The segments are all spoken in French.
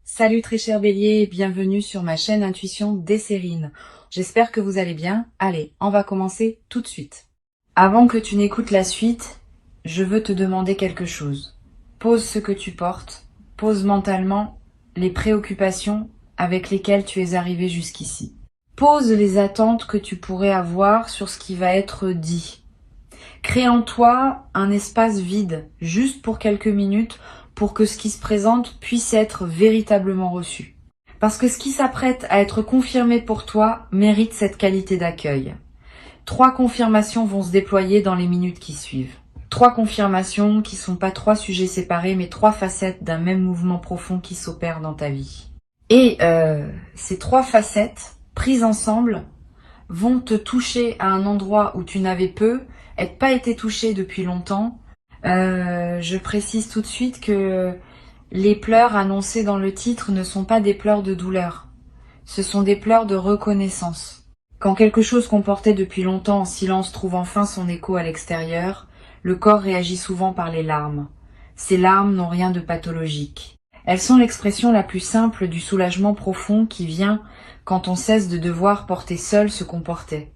Salut très cher Bélier et bienvenue sur ma chaîne Intuition Desserine. J'espère que vous allez bien. Allez, on va commencer tout de suite. Avant que tu n'écoutes la suite, je veux te demander quelque chose. Pose ce que tu portes, pose mentalement les préoccupations avec lesquelles tu es arrivé jusqu'ici. Pose les attentes que tu pourrais avoir sur ce qui va être dit. Crée en toi un espace vide, juste pour quelques minutes, pour que ce qui se présente puisse être véritablement reçu. Parce que ce qui s'apprête à être confirmé pour toi mérite cette qualité d'accueil. 3 confirmations vont se déployer dans les minutes qui suivent. 3 confirmations qui sont pas 3 sujets séparés, mais 3 facettes d'un même mouvement profond qui s'opère dans ta vie. Et ces 3 facettes, prises ensemble, vont te toucher à un endroit où tu n'avais pas été touché depuis longtemps. Je précise tout de suite que les pleurs annoncés dans le titre ne sont pas des pleurs de douleur. Ce sont des pleurs de reconnaissance. Quand quelque chose qu'on portait depuis longtemps en silence trouve enfin son écho à l'extérieur, le corps réagit souvent par les larmes. Ces larmes n'ont rien de pathologique. Elles sont l'expression la plus simple du soulagement profond qui vient quand on cesse de devoir porter seul ce qu'on portait.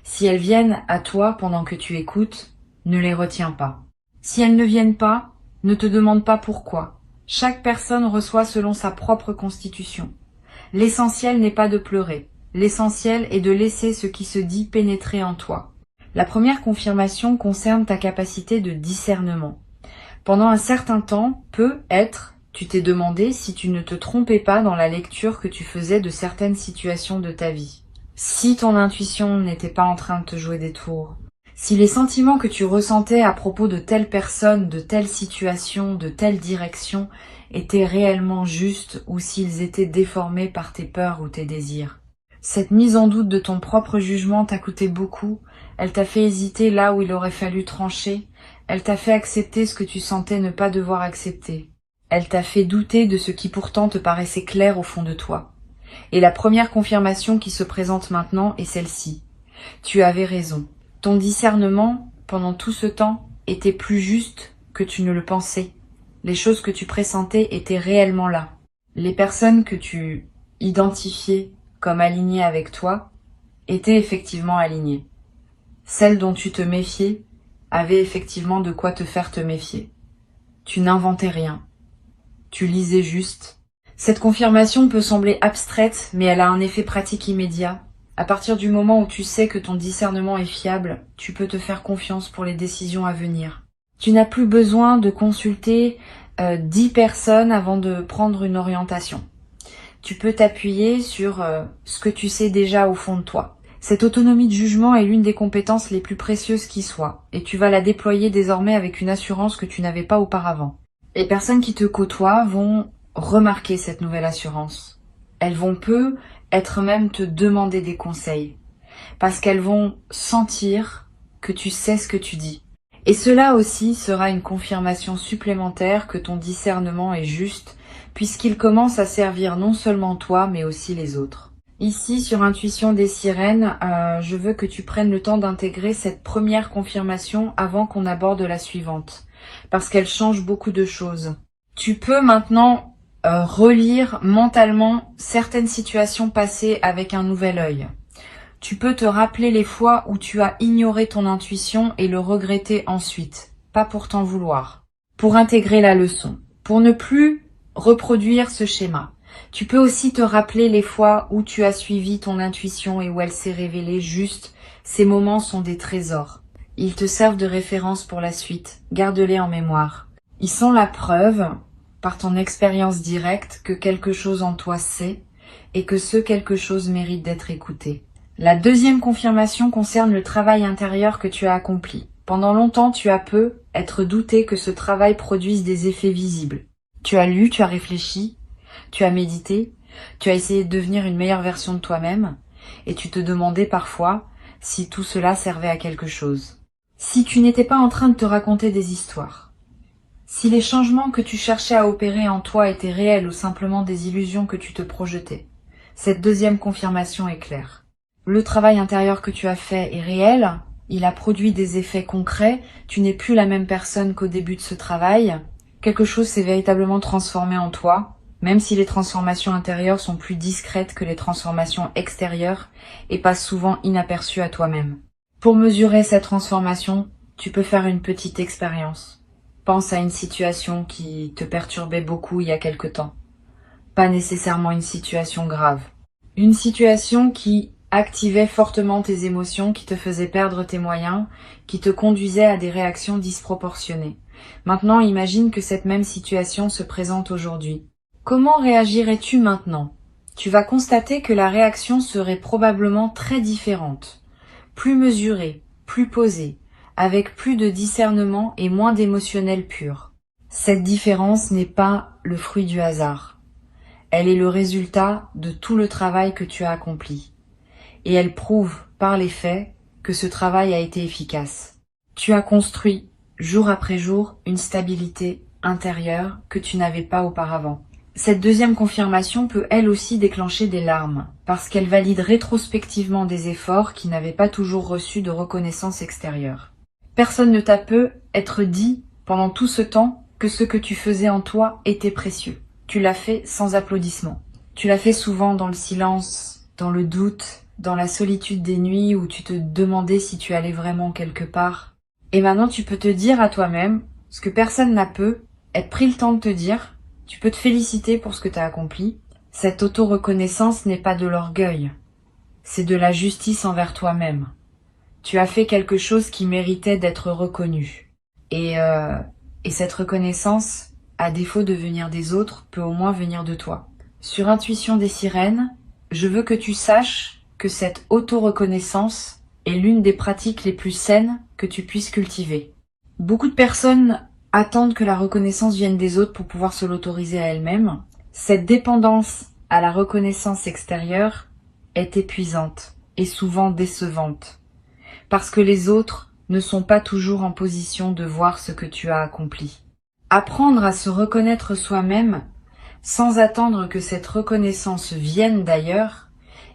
Si elles viennent à toi pendant que tu écoutes, ne les retiens pas. Si elles ne viennent pas, ne te demande pas pourquoi. Chaque personne reçoit selon sa propre constitution. L'essentiel n'est pas de pleurer. L'essentiel est de laisser ce qui se dit pénétrer en toi. La première confirmation concerne ta capacité de discernement. Pendant un certain temps, tu t'es demandé si tu ne te trompais pas dans la lecture que tu faisais de certaines situations de ta vie. Si ton intuition n'était pas en train de te jouer des tours. Si les sentiments que tu ressentais à propos de telle personne, de telle situation, de telle direction étaient réellement justes ou s'ils étaient déformés par tes peurs ou tes désirs. Cette mise en doute de ton propre jugement t'a coûté beaucoup, elle t'a fait hésiter là où il aurait fallu trancher, elle t'a fait accepter ce que tu sentais ne pas devoir accepter. Elle t'a fait douter de ce qui pourtant te paraissait clair au fond de toi. Et la première confirmation qui se présente maintenant est celle-ci. Tu avais raison. Ton discernement, pendant tout ce temps, était plus juste que tu ne le pensais. Les choses que tu pressentais étaient réellement là. Les personnes que tu identifiais comme alignées avec toi étaient effectivement alignées. Celles dont tu te méfiais avaient effectivement de quoi te faire te méfier. Tu n'inventais rien. Tu lisais juste. Cette confirmation peut sembler abstraite, mais elle a un effet pratique immédiat. À partir du moment où tu sais que ton discernement est fiable, tu peux te faire confiance pour les décisions à venir. Tu n'as plus besoin de consulter 10 personnes avant de prendre une orientation. Tu peux t'appuyer sur ce que tu sais déjà au fond de toi. Cette autonomie de jugement est l'une des compétences les plus précieuses qui soient, et tu vas la déployer désormais avec une assurance que tu n'avais pas auparavant. Les personnes qui te côtoient vont remarquer cette nouvelle assurance. Elles vont être même te demander des conseils, parce qu'elles vont sentir que tu sais ce que tu dis. Et cela aussi sera une confirmation supplémentaire que ton discernement est juste, puisqu'il commence à servir non seulement toi, mais aussi les autres. Ici, sur Intuition des Sirènes, je veux que tu prennes le temps d'intégrer cette première confirmation avant qu'on aborde la suivante, parce qu'elle change beaucoup de choses. Tu peux maintenant relire mentalement certaines situations passées avec un nouvel œil. Tu peux te rappeler les fois où tu as ignoré ton intuition et le regretter ensuite, pas pour t'en vouloir, pour intégrer la leçon, pour ne plus reproduire ce schéma. Tu peux aussi te rappeler les fois où tu as suivi ton intuition et où elle s'est révélée juste. Ces moments sont des trésors. Ils te servent de référence pour la suite. Garde-les en mémoire. Ils sont la preuve, par ton expérience directe, que quelque chose en toi sait et que ce quelque chose mérite d'être écouté. La deuxième confirmation concerne le travail intérieur que tu as accompli. Pendant longtemps, tu as être douté que ce travail produise des effets visibles. Tu as lu, tu as réfléchi, tu as médité, tu as essayé de devenir une meilleure version de toi-même et tu te demandais parfois si tout cela servait à quelque chose. Si tu n'étais pas en train de te raconter des histoires, si les changements que tu cherchais à opérer en toi étaient réels ou simplement des illusions que tu te projetais, cette deuxième confirmation est claire. Le travail intérieur que tu as fait est réel, il a produit des effets concrets, tu n'es plus la même personne qu'au début de ce travail, quelque chose s'est véritablement transformé en toi, même si les transformations intérieures sont plus discrètes que les transformations extérieures et passent souvent inaperçues à toi-même. Pour mesurer cette transformation, tu peux faire une petite expérience. Pense à une situation qui te perturbait beaucoup il y a quelque temps. Pas nécessairement une situation grave. Une situation qui activait fortement tes émotions, qui te faisait perdre tes moyens, qui te conduisait à des réactions disproportionnées. Maintenant, imagine que cette même situation se présente aujourd'hui. Comment réagirais-tu maintenant? Tu vas constater que la réaction serait probablement très différente, plus mesurée, plus posée, avec plus de discernement et moins d'émotionnel pur. Cette différence n'est pas le fruit du hasard. Elle est le résultat de tout le travail que tu as accompli. Et elle prouve, par les faits, que ce travail a été efficace. Tu as construit, jour après jour, une stabilité intérieure que tu n'avais pas auparavant. Cette deuxième confirmation peut elle aussi déclencher des larmes, parce qu'elle valide rétrospectivement des efforts qui n'avaient pas toujours reçu de reconnaissance extérieure. Personne ne t'a peut être dit, pendant tout ce temps, que ce que tu faisais en toi était précieux. Tu l'as fait sans applaudissements. Tu l'as fait souvent dans le silence, dans le doute, dans la solitude des nuits où tu te demandais si tu allais vraiment quelque part. Et maintenant tu peux te dire à toi-même, ce que personne n'a peut, être pris le temps de te dire, tu peux te féliciter pour ce que tu as accompli. Cette auto-reconnaissance n'est pas de l'orgueil, c'est de la justice envers toi-même. Tu as fait quelque chose qui méritait d'être reconnu. Et cette reconnaissance, à défaut de venir des autres, peut au moins venir de toi. Sur Intuition des sirènes, je veux que tu saches que cette auto-reconnaissance est l'une des pratiques les plus saines que tu puisses cultiver. Beaucoup de personnes attendent que la reconnaissance vienne des autres pour pouvoir se l'autoriser à elles-mêmes. Cette dépendance à la reconnaissance extérieure est épuisante et souvent décevante, parce que les autres ne sont pas toujours en position de voir ce que tu as accompli. Apprendre à se reconnaître soi-même, sans attendre que cette reconnaissance vienne d'ailleurs,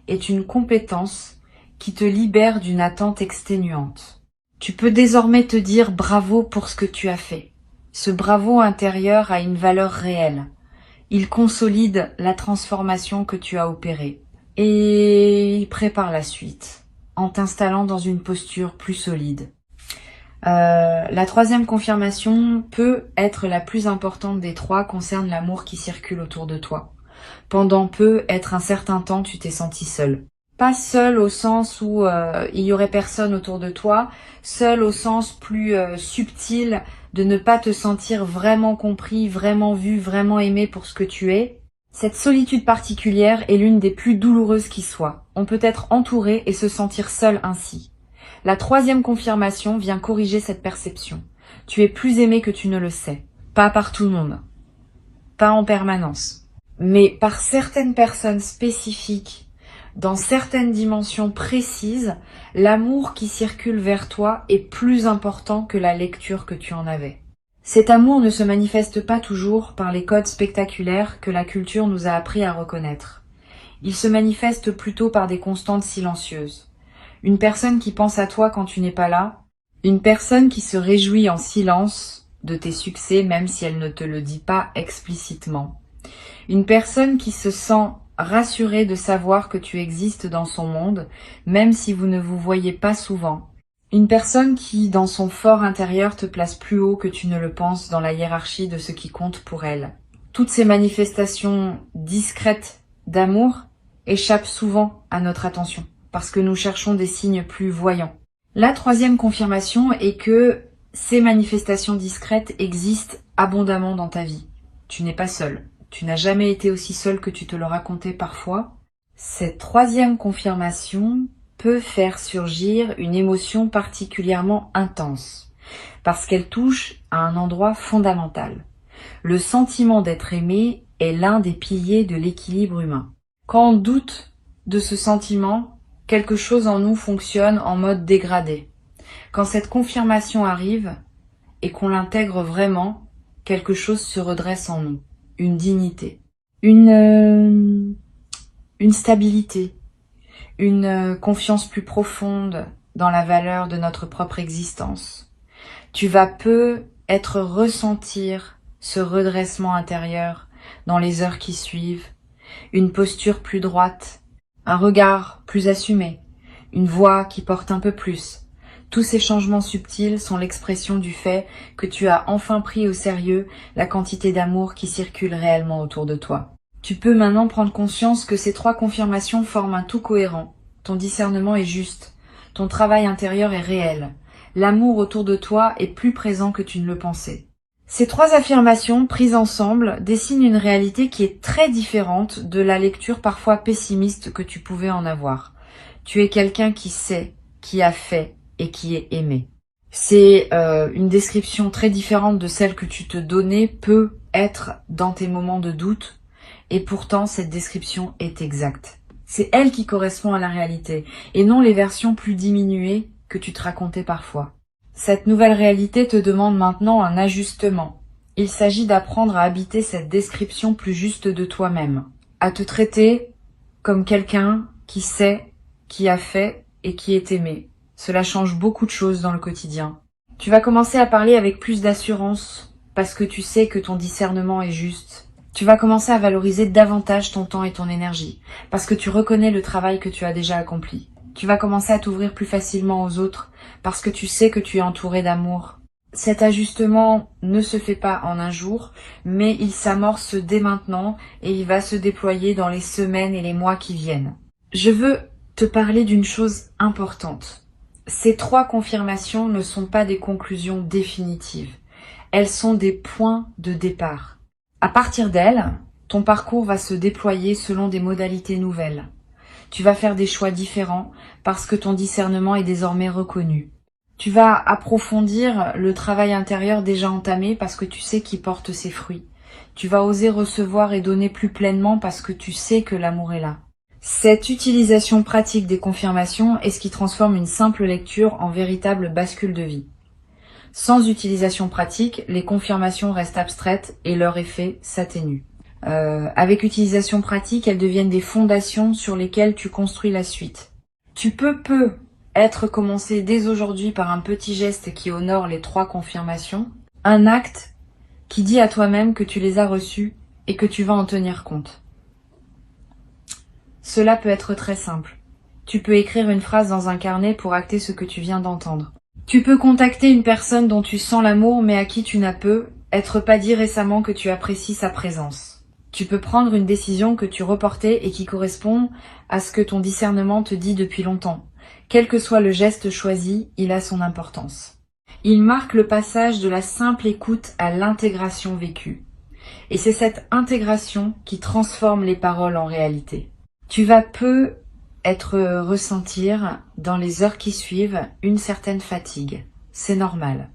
est une compétence qui te libère d'une attente exténuante. Tu peux désormais te dire bravo pour ce que tu as fait. Ce bravo intérieur a une valeur réelle. Il consolide la transformation que tu as opérée. Et prépare la suite, en t'installant dans une posture plus solide. La troisième confirmation peut être la plus importante des trois, concerne l'amour qui circule autour de toi. Pendant être un certain temps, tu t'es senti seul. Pas seul au sens où il y aurait personne autour de toi, seul au sens plus subtil de ne pas te sentir vraiment compris, vraiment vu, vraiment aimé pour ce que tu es. Cette solitude particulière est l'une des plus douloureuses qui soit. On peut être entouré et se sentir seul ainsi. La troisième confirmation vient corriger cette perception. Tu es plus aimé que tu ne le sais. Pas par tout le monde. Pas en permanence. Mais par certaines personnes spécifiques, dans certaines dimensions précises, l'amour qui circule vers toi est plus important que la lecture que tu en avais. Cet amour ne se manifeste pas toujours par les codes spectaculaires que la culture nous a appris à reconnaître. Il se manifeste plutôt par des constantes silencieuses. Une personne qui pense à toi quand tu n'es pas là, une personne qui se réjouit en silence de tes succès même si elle ne te le dit pas explicitement. Une personne qui se sent rassurée de savoir que tu existes dans son monde, même si vous ne vous voyez pas souvent. Une personne qui, dans son fort intérieur, te place plus haut que tu ne le penses dans la hiérarchie de ce qui compte pour elle. Toutes ces manifestations discrètes d'amour échappent souvent à notre attention, parce que nous cherchons des signes plus voyants. La troisième confirmation est que ces manifestations discrètes existent abondamment dans ta vie. Tu n'es pas seul. Tu n'as jamais été aussi seul que tu te le racontais parfois. Cette troisième confirmation peut faire surgir une émotion particulièrement intense, parce qu'elle touche à un endroit fondamental. Le sentiment d'être aimé est l'un des piliers de l'équilibre humain. Quand on doute de ce sentiment, quelque chose en nous fonctionne en mode dégradé. Quand cette confirmation arrive et qu'on l'intègre vraiment, quelque chose se redresse en nous. Une dignité, une stabilité, une confiance plus profonde dans la valeur de notre propre existence. Tu vas ressentir ce redressement intérieur dans les heures qui suivent, une posture plus droite, un regard plus assumé, une voix qui porte un peu plus. Tous ces changements subtils sont l'expression du fait que tu as enfin pris au sérieux la quantité d'amour qui circule réellement autour de toi. Tu peux maintenant prendre conscience que ces 3 confirmations forment un tout cohérent. Ton discernement est juste. Ton travail intérieur est réel. L'amour autour de toi est plus présent que tu ne le pensais. Ces 3 affirmations, prises ensemble, dessinent une réalité qui est très différente de la lecture parfois pessimiste que tu pouvais en avoir. Tu es quelqu'un qui sait, qui a fait et qui est aimé. C'est une description très différente de celle que tu te donnais peut être dans tes moments de doute, et pourtant cette description est exacte. C'est elle qui correspond à la réalité, et non les versions plus diminuées que tu te racontais parfois. Cette nouvelle réalité te demande maintenant un ajustement. Il s'agit d'apprendre à habiter cette description plus juste de toi-même, à te traiter comme quelqu'un qui sait, qui a fait et qui est aimé. Cela change beaucoup de choses dans le quotidien. Tu vas commencer à parler avec plus d'assurance parce que tu sais que ton discernement est juste. Tu vas commencer à valoriser davantage ton temps et ton énergie parce que tu reconnais le travail que tu as déjà accompli. Tu vas commencer à t'ouvrir plus facilement aux autres parce que tu sais que tu es entouré d'amour. Cet ajustement ne se fait pas en un jour, mais il s'amorce dès maintenant et il va se déployer dans les semaines et les mois qui viennent. Je veux te parler d'une chose importante. Ces 3 confirmations ne sont pas des conclusions définitives. Elles sont des points de départ. À partir d'elles, ton parcours va se déployer selon des modalités nouvelles. Tu vas faire des choix différents parce que ton discernement est désormais reconnu. Tu vas approfondir le travail intérieur déjà entamé parce que tu sais qu'il porte ses fruits. Tu vas oser recevoir et donner plus pleinement parce que tu sais que l'amour est là. Cette utilisation pratique des confirmations est ce qui transforme une simple lecture en véritable bascule de vie. Sans utilisation pratique, les confirmations restent abstraites et leur effet s'atténue. Avec utilisation pratique, elles deviennent des fondations sur lesquelles tu construis la suite. Tu peux être commencé dès aujourd'hui par un petit geste qui honore les 3 confirmations, un acte qui dit à toi-même que tu les as reçues et que tu vas en tenir compte. Cela peut être très simple. Tu peux écrire une phrase dans un carnet pour acter ce que tu viens d'entendre. Tu peux contacter une personne dont tu sens l'amour mais à qui tu n'as être pas dit récemment que tu apprécies sa présence. Tu peux prendre une décision que tu reportais et qui correspond à ce que ton discernement te dit depuis longtemps. Quel que soit le geste choisi, il a son importance. Il marque le passage de la simple écoute à l'intégration vécue. Et c'est cette intégration qui transforme les paroles en réalité. Tu vas ressentir dans les heures qui suivent une certaine fatigue. C'est normal.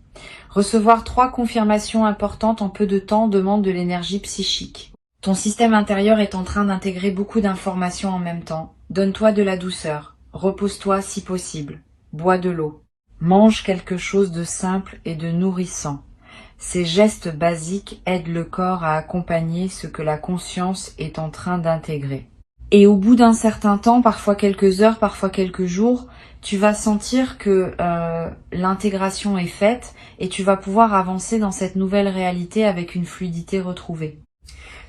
Recevoir 3 confirmations importantes en peu de temps demande de l'énergie psychique. Ton système intérieur est en train d'intégrer beaucoup d'informations en même temps. Donne-toi de la douceur. Repose-toi si possible. Bois de l'eau. Mange quelque chose de simple et de nourrissant. Ces gestes basiques aident le corps à accompagner ce que la conscience est en train d'intégrer. Et au bout d'un certain temps, parfois quelques heures, parfois quelques jours, tu vas sentir que l'intégration est faite et tu vas pouvoir avancer dans cette nouvelle réalité avec une fluidité retrouvée.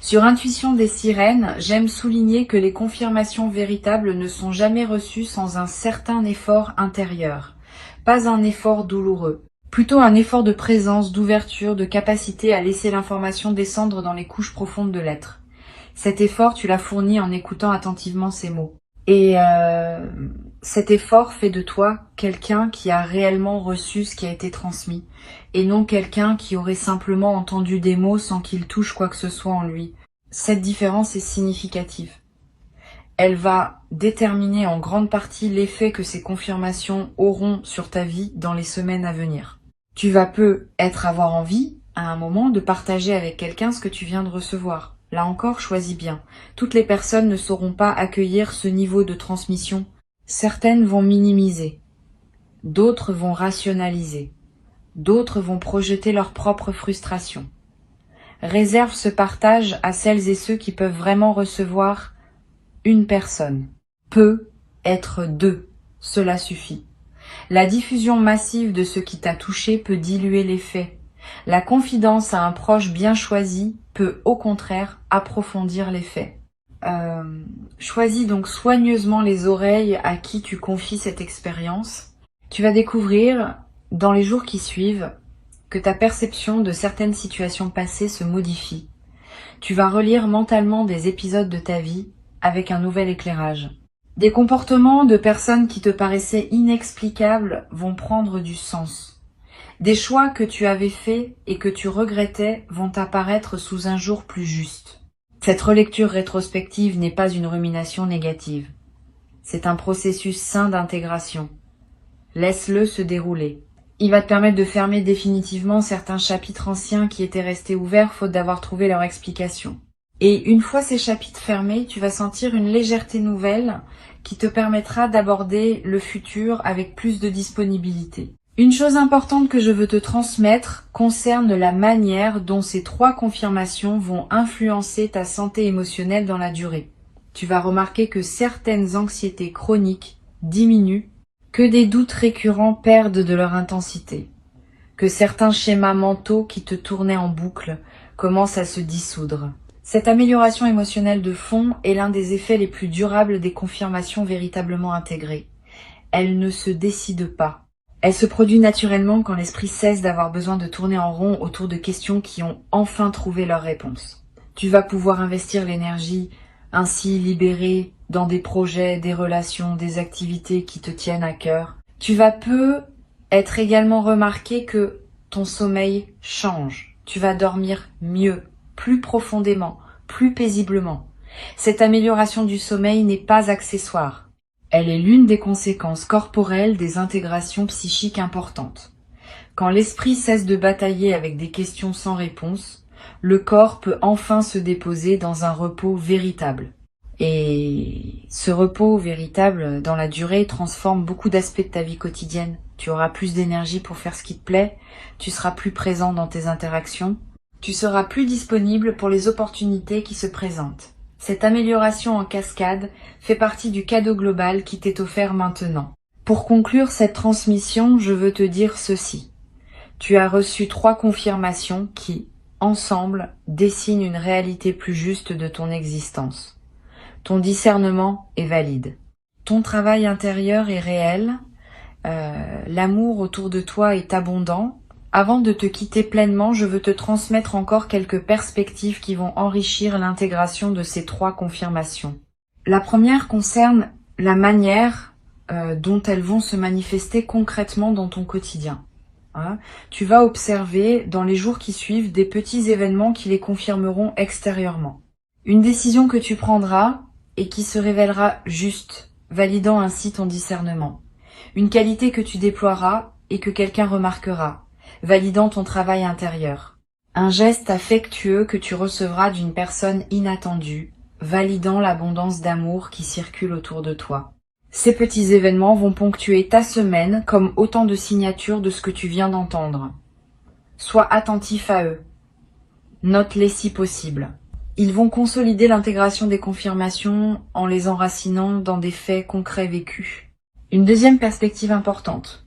Sur Intuition des sirènes, j'aime souligner que les confirmations véritables ne sont jamais reçues sans un certain effort intérieur. Pas un effort douloureux, plutôt un effort de présence, d'ouverture, de capacité à laisser l'information descendre dans les couches profondes de l'être. Cet effort, tu l'as fourni en écoutant attentivement ces mots. Et cet effort fait de toi quelqu'un qui a réellement reçu ce qui a été transmis, et non quelqu'un qui aurait simplement entendu des mots sans qu'il touche quoi que ce soit en lui. Cette différence est significative. Elle va déterminer en grande partie l'effet que ces confirmations auront sur ta vie dans les semaines à venir. Tu vas avoir envie, à un moment, de partager avec quelqu'un ce que tu viens de recevoir. Là encore, choisis bien. Toutes les personnes ne sauront pas accueillir ce niveau de transmission. Certaines vont minimiser, d'autres vont rationaliser, d'autres vont projeter leur propre frustration. Réserve ce partage à celles et ceux qui peuvent vraiment recevoir une personne. Peut être 2, cela suffit. La diffusion massive de ce qui t'a touché peut diluer l'effet. La confidence à un proche bien choisi peut au contraire approfondir les faits. Choisis donc soigneusement les oreilles à qui tu confies cette expérience. Tu vas découvrir, dans les jours qui suivent, que ta perception de certaines situations passées se modifie. Tu vas relire mentalement des épisodes de ta vie avec un nouvel éclairage. Des comportements de personnes qui te paraissaient inexplicables vont prendre du sens. Des choix que tu avais faits et que tu regrettais vont apparaître sous un jour plus juste. Cette relecture rétrospective n'est pas une rumination négative. C'est un processus sain d'intégration. Laisse-le se dérouler. Il va te permettre de fermer définitivement certains chapitres anciens qui étaient restés ouverts faute d'avoir trouvé leur explication. Et une fois ces chapitres fermés, tu vas sentir une légèreté nouvelle qui te permettra d'aborder le futur avec plus de disponibilité. Une chose importante que je veux te transmettre concerne la manière dont ces 3 confirmations vont influencer ta santé émotionnelle dans la durée. Tu vas remarquer que certaines anxiétés chroniques diminuent, que des doutes récurrents perdent de leur intensité, que certains schémas mentaux qui te tournaient en boucle commencent à se dissoudre. Cette amélioration émotionnelle de fond est l'un des effets les plus durables des confirmations véritablement intégrées. Elle ne se décide pas. Elle se produit naturellement quand l'esprit cesse d'avoir besoin de tourner en rond autour de questions qui ont enfin trouvé leur réponse. Tu vas pouvoir investir l'énergie ainsi libérée dans des projets, des relations, des activités qui te tiennent à cœur. Tu vas peu être également remarqué que ton sommeil change. Tu vas dormir mieux, plus profondément, plus paisiblement. Cette amélioration du sommeil n'est pas accessoire. Elle est l'une des conséquences corporelles des intégrations psychiques importantes. Quand l'esprit cesse de batailler avec des questions sans réponse, le corps peut enfin se déposer dans un repos véritable. Et ce repos véritable, dans la durée, transforme beaucoup d'aspects de ta vie quotidienne. Tu auras plus d'énergie pour faire ce qui te plaît, tu seras plus présent dans tes interactions, tu seras plus disponible pour les opportunités qui se présentent. Cette amélioration en cascade fait partie du cadeau global qui t'est offert maintenant. Pour conclure cette transmission, je veux te dire ceci. Tu as reçu 3 confirmations qui, ensemble, dessinent une réalité plus juste de ton existence. Ton discernement est valide. Ton travail intérieur est réel. L'amour autour de toi est abondant. Avant de te quitter pleinement, je veux te transmettre encore quelques perspectives qui vont enrichir l'intégration de ces 3 confirmations. La première concerne la manière dont elles vont se manifester concrètement dans ton quotidien. Tu vas observer dans les jours qui suivent des petits événements qui les confirmeront extérieurement. Une décision que tu prendras et qui se révélera juste, validant ainsi ton discernement. Une qualité que tu déploieras et que quelqu'un remarquera, validant ton travail intérieur. Un geste affectueux que tu recevras d'une personne inattendue, validant l'abondance d'amour qui circule autour de toi. Ces petits événements vont ponctuer ta semaine comme autant de signatures de ce que tu viens d'entendre. Sois attentif à eux. Note-les si possible. Ils vont consolider l'intégration des confirmations en les enracinant dans des faits concrets vécus. Une deuxième perspective importante.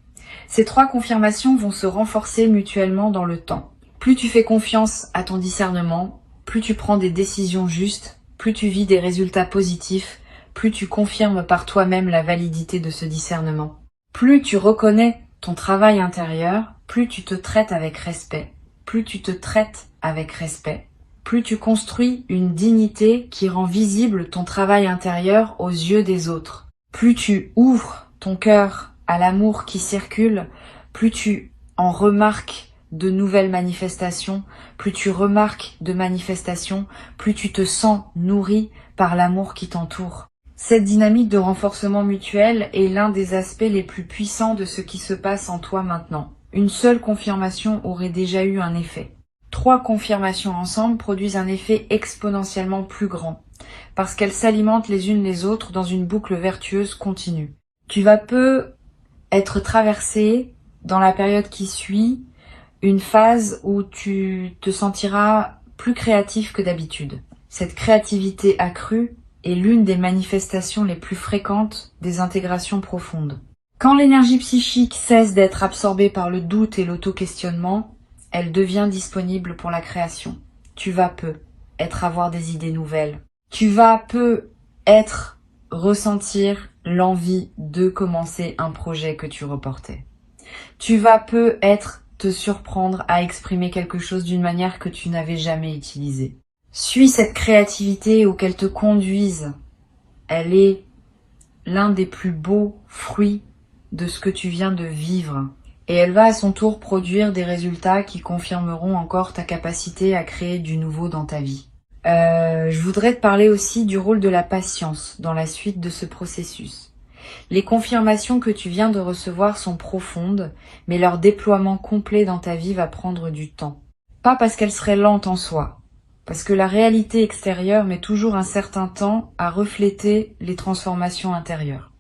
Ces 3 confirmations vont se renforcer mutuellement dans le temps. Plus tu fais confiance à ton discernement, plus tu prends des décisions justes, plus tu vis des résultats positifs, plus tu confirmes par toi-même la validité de ce discernement. Plus tu reconnais ton travail intérieur, plus tu te traites avec respect. Plus tu te traites avec respect, plus tu construis une dignité qui rend visible ton travail intérieur aux yeux des autres. Plus tu ouvres ton cœur à l'amour qui circule, plus tu en remarques de nouvelles manifestations, plus tu remarques de manifestations, plus tu te sens nourri par l'amour qui t'entoure. Cette dynamique de renforcement mutuel est l'un des aspects les plus puissants de ce qui se passe en toi maintenant. Une seule confirmation aurait déjà eu un effet. 3 confirmations ensemble produisent un effet exponentiellement plus grand, parce qu'elles s'alimentent les unes les autres dans une boucle vertueuse continue. Tu vas peu être traversé dans la période qui suit une phase où tu te sentiras plus créatif que d'habitude. Cette créativité accrue est l'une des manifestations les plus fréquentes des intégrations profondes. Quand l'énergie psychique cesse d'être absorbée par le doute et l'auto-questionnement, elle devient disponible pour la création. Tu vas peu être avoir des idées nouvelles. Tu vas peu être ressentir l'envie de commencer un projet que tu reportais. Tu vas peu être te surprendre à exprimer quelque chose d'une manière que tu n'avais jamais utilisée. Suis cette créativité ou qu'elle te conduise. Elle est l'un des plus beaux fruits de ce que tu viens de vivre. Et elle va à son tour produire des résultats qui confirmeront encore ta capacité à créer du nouveau dans ta vie. Je voudrais te parler aussi du rôle de la patience dans la suite de ce processus. Les confirmations que tu viens de recevoir sont profondes, mais leur déploiement complet dans ta vie va prendre du temps. Pas parce qu'elles seraient lentes en soi, parce que la réalité extérieure met toujours un certain temps à refléter les transformations intérieures.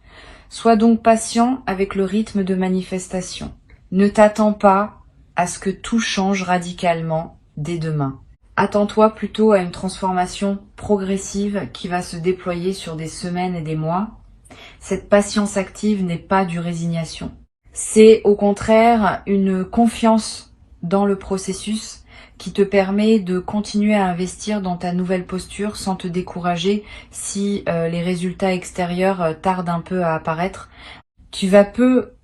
Sois donc patient avec le rythme de manifestation. Ne t'attends pas à ce que tout change radicalement dès demain. Attends-toi plutôt à une transformation progressive qui va se déployer sur des semaines et des mois. Cette patience active n'est pas du résignation. C'est au contraire une confiance dans le processus qui te permet de continuer à investir dans ta nouvelle posture sans te décourager si les résultats extérieurs tardent un peu à apparaître. Tu vas peu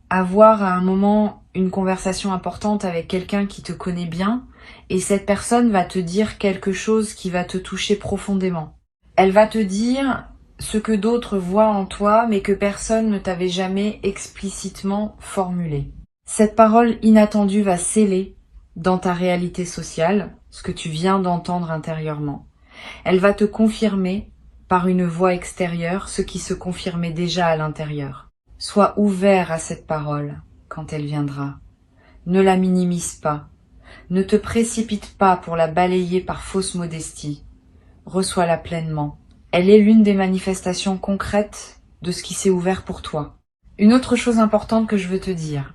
avoir à un moment une conversation importante avec quelqu'un qui te connaît bien et cette personne va te dire quelque chose qui va te toucher profondément. Elle va te dire ce que d'autres voient en toi mais que personne ne t'avait jamais explicitement formulé. Cette parole inattendue va sceller dans ta réalité sociale ce que tu viens d'entendre intérieurement. Elle va te confirmer par une voix extérieure ce qui se confirmait déjà à l'intérieur. Sois ouvert à cette parole quand elle viendra. Ne la minimise pas. Ne te précipite pas pour la balayer par fausse modestie. Reçois-la pleinement. Elle est l'une des manifestations concrètes de ce qui s'est ouvert pour toi. Une autre chose importante que je veux te dire.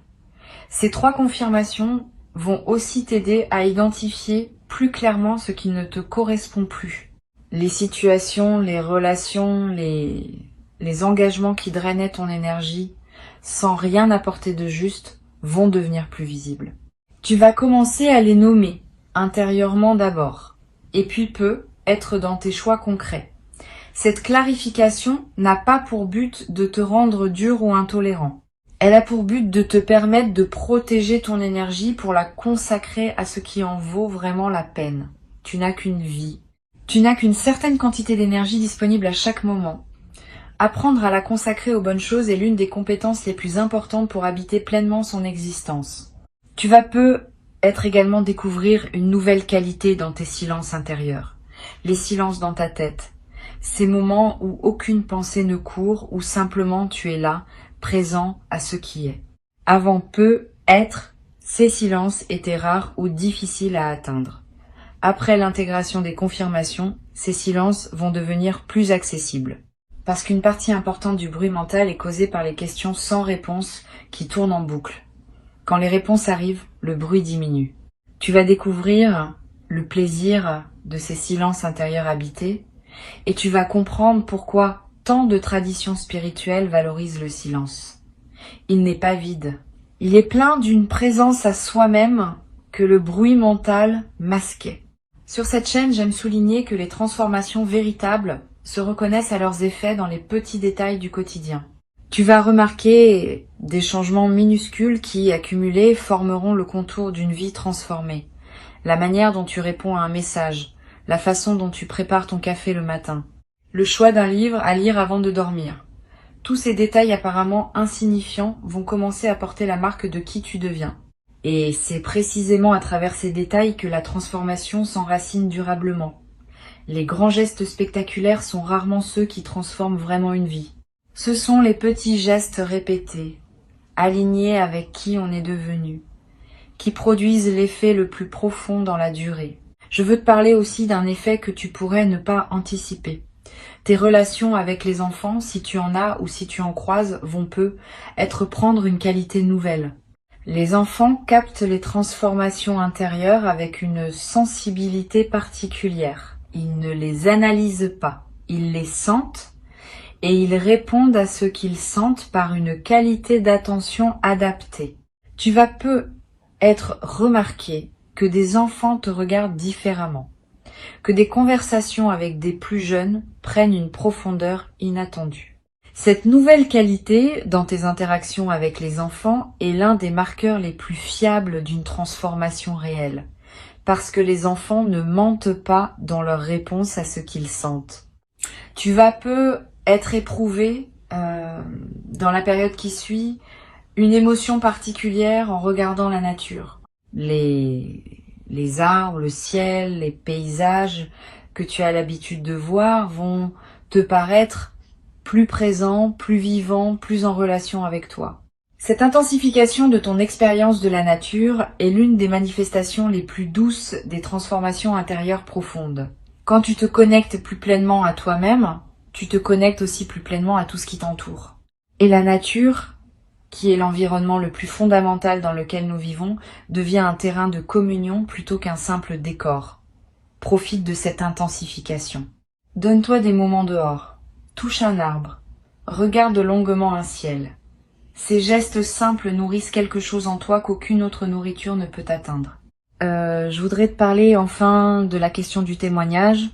Ces 3 confirmations vont aussi t'aider à identifier plus clairement ce qui ne te correspond plus. Les situations, les relations, les engagements qui drainaient ton énergie sans rien apporter de juste vont devenir plus visibles. Tu vas commencer à les nommer intérieurement d'abord et puis peu être dans tes choix concrets. Cette clarification n'a pas pour but de te rendre dur ou intolérant. Elle a pour but de te permettre de protéger ton énergie pour la consacrer à ce qui en vaut vraiment la peine. Tu n'as qu'une vie. Tu n'as qu'une certaine quantité d'énergie disponible à chaque moment. Apprendre à la consacrer aux bonnes choses est l'une des compétences les plus importantes pour habiter pleinement son existence. Tu vas peut-être également découvrir une nouvelle qualité dans tes silences intérieurs. Les silences dans ta tête. Ces moments où aucune pensée ne court, où simplement tu es là, présent à ce qui est. Avant peu, ces silences étaient rares ou difficiles à atteindre. Après l'intégration des confirmations, ces silences vont devenir plus accessibles. Parce qu'une partie importante du bruit mental est causée par les questions sans réponse qui tournent en boucle. Quand les réponses arrivent, le bruit diminue. Tu vas découvrir le plaisir de ces silences intérieurs habités et tu vas comprendre pourquoi tant de traditions spirituelles valorisent le silence. Il n'est pas vide. Il est plein d'une présence à soi-même que le bruit mental masquait. Sur cette chaîne, j'aime souligner que les transformations véritables se reconnaissent à leurs effets dans les petits détails du quotidien. Tu vas remarquer des changements minuscules qui, accumulés, formeront le contour d'une vie transformée. La manière dont tu réponds à un message, la façon dont tu prépares ton café le matin, le choix d'un livre à lire avant de dormir. Tous ces détails apparemment insignifiants vont commencer à porter la marque de qui tu deviens. Et c'est précisément à travers ces détails que la transformation s'enracine durablement. Les grands gestes spectaculaires sont rarement ceux qui transforment vraiment une vie. Ce sont les petits gestes répétés, alignés avec qui on est devenu, qui produisent l'effet le plus profond dans la durée. Je veux te parler aussi d'un effet que tu pourrais ne pas anticiper. Tes relations avec les enfants, si tu en as ou si tu en croises, vont prendre une qualité nouvelle. Les enfants captent les transformations intérieures avec une sensibilité particulière. Ils ne les analysent pas, ils les sentent et ils répondent à ce qu'ils sentent par une qualité d'attention adaptée. Tu vas être remarqué, que des enfants te regardent différemment, que des conversations avec des plus jeunes prennent une profondeur inattendue. Cette nouvelle qualité dans tes interactions avec les enfants est l'un des marqueurs les plus fiables d'une transformation réelle, parce que les enfants ne mentent pas dans leur réponse à ce qu'ils sentent. Tu vas peu être éprouvé dans la période qui suit une émotion particulière en regardant la nature. Les arbres, le ciel, les paysages que tu as l'habitude de voir vont te paraître plus présents, plus vivants, plus en relation avec toi. Cette intensification de ton expérience de la nature est l'une des manifestations les plus douces des transformations intérieures profondes. Quand tu te connectes plus pleinement à toi-même, tu te connectes aussi plus pleinement à tout ce qui t'entoure. Et la nature, qui est l'environnement le plus fondamental dans lequel nous vivons, devient un terrain de communion plutôt qu'un simple décor. Profite de cette intensification. Donne-toi des moments dehors. Touche un arbre. Regarde longuement un ciel. Ces gestes simples nourrissent quelque chose en toi qu'aucune autre nourriture ne peut atteindre. Je voudrais te parler enfin de la question du témoignage.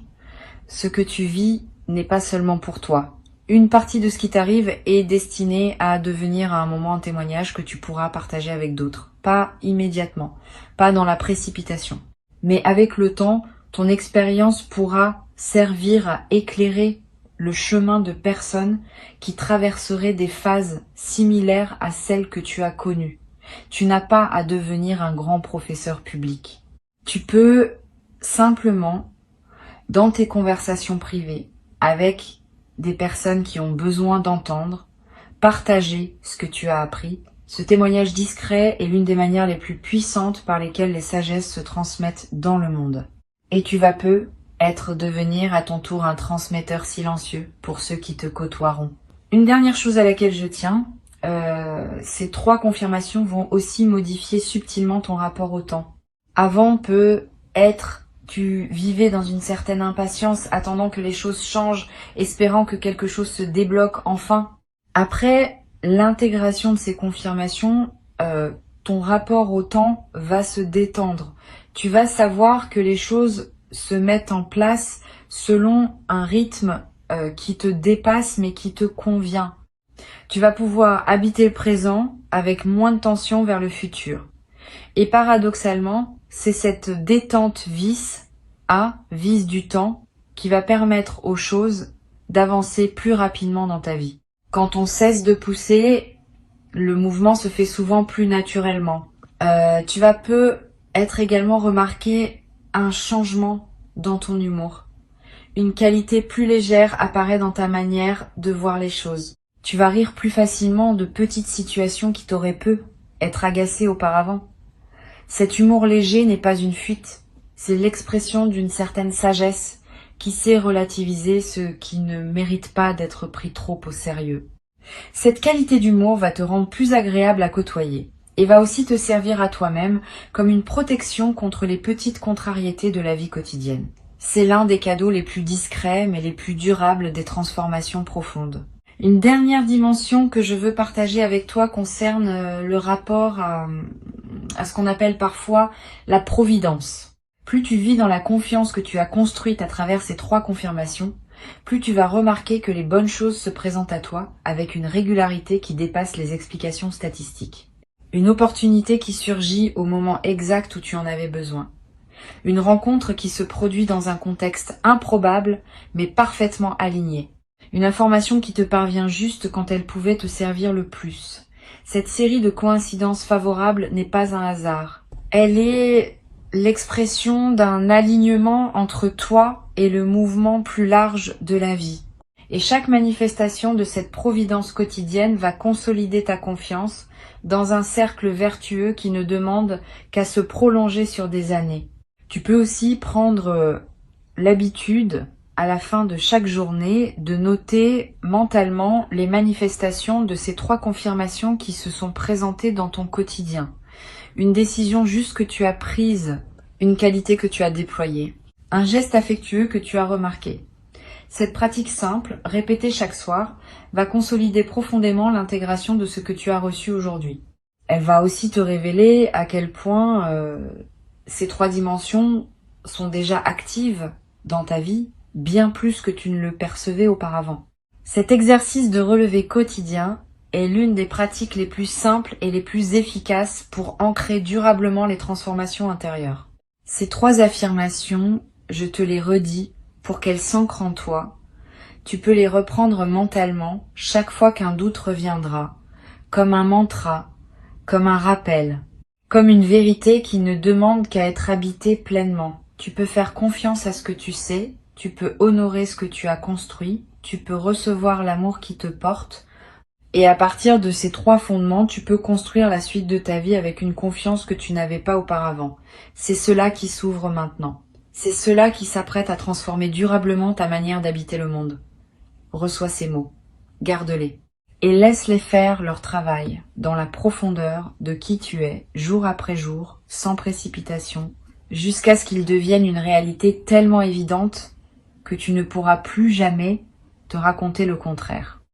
Ce que tu vis n'est pas seulement pour toi. Une partie de ce qui t'arrive est destinée à devenir à un moment un témoignage que tu pourras partager avec d'autres. Pas immédiatement, pas dans la précipitation. Mais avec le temps, ton expérience pourra servir à éclairer le chemin de personnes qui traverseraient des phases similaires à celles que tu as connues. Tu n'as pas à devenir un grand professeur public. Tu peux simplement, dans tes conversations privées, avec des personnes qui ont besoin d'entendre, partager ce que tu as appris. Ce témoignage discret est l'une des manières les plus puissantes par lesquelles les sagesses se transmettent dans le monde. Et tu vas peu devenir à ton tour un transmetteur silencieux pour ceux qui te côtoieront. Une dernière chose à laquelle je tiens, ces 3 confirmations vont aussi modifier subtilement ton rapport au temps. Avant peut être, tu vivais dans une certaine impatience, attendant que les choses changent, espérant que quelque chose se débloque enfin. Après l'intégration de ces confirmations, ton rapport au temps va se détendre. Tu vas savoir que les choses se mettent en place selon un rythme qui te dépasse mais qui te convient. Tu vas pouvoir habiter le présent avec moins de tension vers le futur. Et paradoxalement, c'est cette détente vice du temps qui va permettre aux choses d'avancer plus rapidement dans ta vie. Quand on cesse de pousser, le mouvement se fait souvent plus naturellement. Tu vas peu être également remarqué un changement dans ton humour. Une qualité plus légère apparaît dans ta manière de voir les choses. Tu vas rire plus facilement de petites situations qui t'auraient pu être agacées auparavant. Cet humour léger n'est pas une fuite, c'est l'expression d'une certaine sagesse qui sait relativiser ce qui ne mérite pas d'être pris trop au sérieux. Cette qualité d'humour va te rendre plus agréable à côtoyer et va aussi te servir à toi-même comme une protection contre les petites contrariétés de la vie quotidienne. C'est l'un des cadeaux les plus discrets mais les plus durables des transformations profondes. Une dernière dimension que je veux partager avec toi concerne le rapport à ce qu'on appelle parfois la providence. Plus tu vis dans la confiance que tu as construite à travers ces 3 confirmations, plus tu vas remarquer que les bonnes choses se présentent à toi avec une régularité qui dépasse les explications statistiques. Une opportunité qui surgit au moment exact où tu en avais besoin. Une rencontre qui se produit dans un contexte improbable mais parfaitement aligné. Une information qui te parvient juste quand elle pouvait te servir le plus. Cette série de coïncidences favorables n'est pas un hasard. Elle est l'expression d'un alignement entre toi et le mouvement plus large de la vie. Et chaque manifestation de cette providence quotidienne va consolider ta confiance dans un cercle vertueux qui ne demande qu'à se prolonger sur des années. Tu peux aussi prendre l'habitude, à la fin de chaque journée, de noter mentalement les manifestations de ces 3 confirmations qui se sont présentées dans ton quotidien. Une décision juste que tu as prise, une qualité que tu as déployée, un geste affectueux que tu as remarqué. Cette pratique simple, répétée chaque soir, va consolider profondément l'intégration de ce que tu as reçu aujourd'hui. Elle va aussi te révéler à quel point ces 3 dimensions sont déjà actives dans ta vie, bien plus que tu ne le percevais auparavant. Cet exercice de relevé quotidien est l'une des pratiques les plus simples et les plus efficaces pour ancrer durablement les transformations intérieures. Ces 3 affirmations, je te les redis pour qu'elles s'ancrent en toi. Tu peux les reprendre mentalement chaque fois qu'un doute reviendra, comme un mantra, comme un rappel, comme une vérité qui ne demande qu'à être habitée pleinement. Tu peux faire confiance à ce que tu sais, tu peux honorer ce que tu as construit, tu peux recevoir l'amour qui te porte, et à partir de ces 3 fondements, tu peux construire la suite de ta vie avec une confiance que tu n'avais pas auparavant. C'est cela qui s'ouvre maintenant. C'est cela qui s'apprête à transformer durablement ta manière d'habiter le monde. Reçois ces mots, garde-les, et laisse-les faire leur travail dans la profondeur de qui tu es, jour après jour, sans précipitation, jusqu'à ce qu'ils deviennent une réalité tellement évidente que tu ne pourras plus jamais te raconter le contraire.